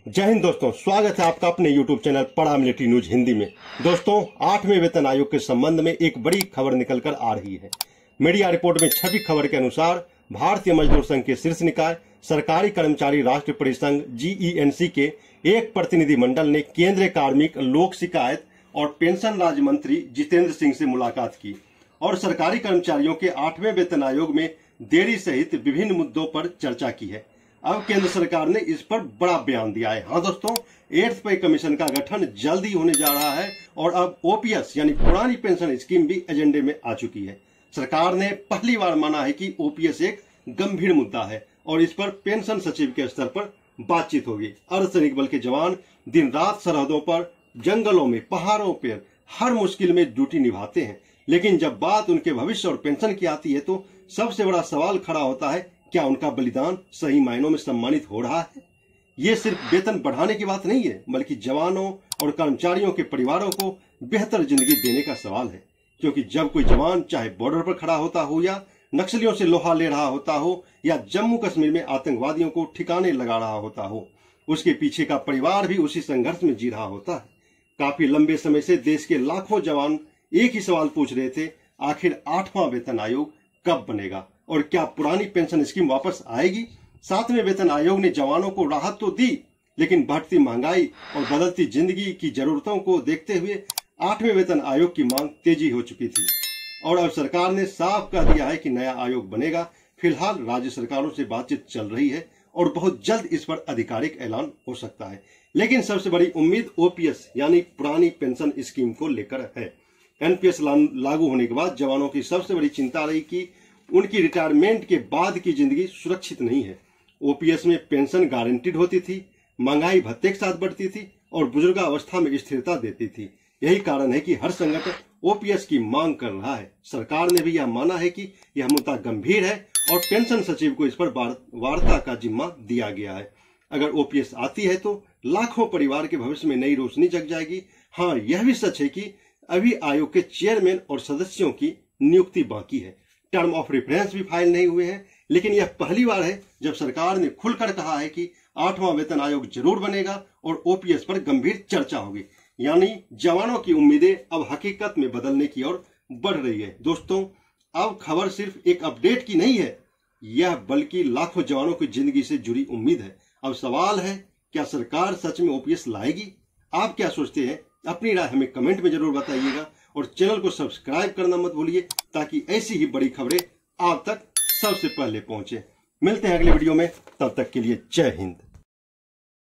जय हिंद दोस्तों, स्वागत है आपका अपने YouTube चैनल पढ़ा मिलिट्री न्यूज हिंदी में। दोस्तों, 8वें वेतन आयोग के संबंध में एक बड़ी खबर निकल कर आ रही है। मीडिया रिपोर्ट में छपी खबर के अनुसार भारतीय मजदूर संघ के शीर्ष निकाय सरकारी कर्मचारी राष्ट्रीय परिसंघ GENC के एक प्रतिनिधि मंडल ने केंद्रीय कार्मिक, लोक शिकायत और पेंशन राज्य मंत्री जितेंद्र सिंह से मुलाकात की और सरकारी कर्मचारियों के 8वें वेतन आयोग में देरी सहित विभिन्न मुद्दों पर चर्चा की है। अब केंद्र सरकार ने इस पर बड़ा बयान दिया है। हाँ दोस्तों, 8th पे कमीशन का गठन जल्द ही होने जा रहा है और अब OPS यानी पुरानी पेंशन स्कीम भी एजेंडे में आ चुकी है। सरकार ने पहली बार माना है कि OPS एक गंभीर मुद्दा है और इस पर पेंशन सचिव के स्तर पर बातचीत होगी। अर्धसैनिक बल के जवान दिन रात सरहदों पर, जंगलों में, पहाड़ों पर हर मुश्किल में ड्यूटी निभाते हैं, लेकिन जब बात उनके भविष्य और पेंशन की आती है तो सबसे बड़ा सवाल खड़ा होता है, क्या उनका बलिदान सही मायनों में सम्मानित हो रहा है? ये सिर्फ वेतन बढ़ाने की बात नहीं है, बल्कि जवानों और कर्मचारियों के परिवारों को बेहतर जिंदगी देने का सवाल है। क्योंकि जब कोई जवान चाहे बॉर्डर पर खड़ा होता हो या नक्सलियों से लोहा ले रहा होता हो या जम्मू कश्मीर में आतंकवादियों को ठिकाने लगा रहा होता हो, उसके पीछे का परिवार भी उसी संघर्ष में जी रहा होता है। काफी लंबे समय से देश के लाखों जवान एक ही सवाल पूछ रहे थे, आखिर 8वां वेतन आयोग कब बनेगा और क्या पुरानी पेंशन स्कीम वापस आएगी? 7वें वेतन आयोग ने जवानों को राहत तो दी, लेकिन बढ़ती महंगाई और बदलती जिंदगी की जरूरतों को देखते हुए 8वें वेतन आयोग की मांग तेजी हो चुकी थी और अब सरकार ने साफ कह दिया है कि नया आयोग बनेगा। फिलहाल राज्य सरकारों से बातचीत चल रही है और बहुत जल्द इस पर आधिकारिक ऐलान हो सकता है। लेकिन सबसे बड़ी उम्मीद OPS यानी पुरानी पेंशन स्कीम को लेकर है। NPS लागू होने के बाद जवानों की सबसे बड़ी चिंता रही कि उनकी रिटायरमेंट के बाद की जिंदगी सुरक्षित नहीं है। OPS में पेंशन गारंटीड होती थी, महंगाई भत्ते के साथ बढ़ती थी और बुजुर्गावस्था में स्थिरता देती थी। यही कारण है कि हर संगठन OPS की मांग कर रहा है। सरकार ने भी यह माना है कि यह मुद्दा गंभीर है और पेंशन सचिव को इस पर वार्ता का जिम्मा दिया गया है। अगर OPS आती है तो लाखों परिवार के भविष्य में नई रोशनी जग जाएगी। हाँ, यह भी सच है कि अभी आयोग के चेयरमैन और सदस्यों की नियुक्ति बाकी है। टर्म ऑफ रेफरेंस भी फाइल नहीं हुए हैं, लेकिन यह पहली बार है जब सरकार ने खुलकर कहा है कि 8वां वेतन आयोग जरूर बनेगा और OPS पर गंभीर चर्चा होगी। यानी जवानों की उम्मीदें अब हकीकत में बदलने की ओर बढ़ रही है। दोस्तों, अब खबर सिर्फ एक अपडेट की नहीं है, यह बल्कि लाखों जवानों की जिंदगी से जुड़ी उम्मीद है। अब सवाल है, क्या सरकार सच में OPS लाएगी? आप क्या सोचते हैं? अपनी राय हमें कमेंट में जरूर बताइएगा और चैनल को सब्सक्राइब करना मत भूलिए ताकि ऐसी ही बड़ी खबरें आप तक सबसे पहले पहुंचे। मिलते हैं अगले वीडियो में, तब तक के लिए जय हिंद।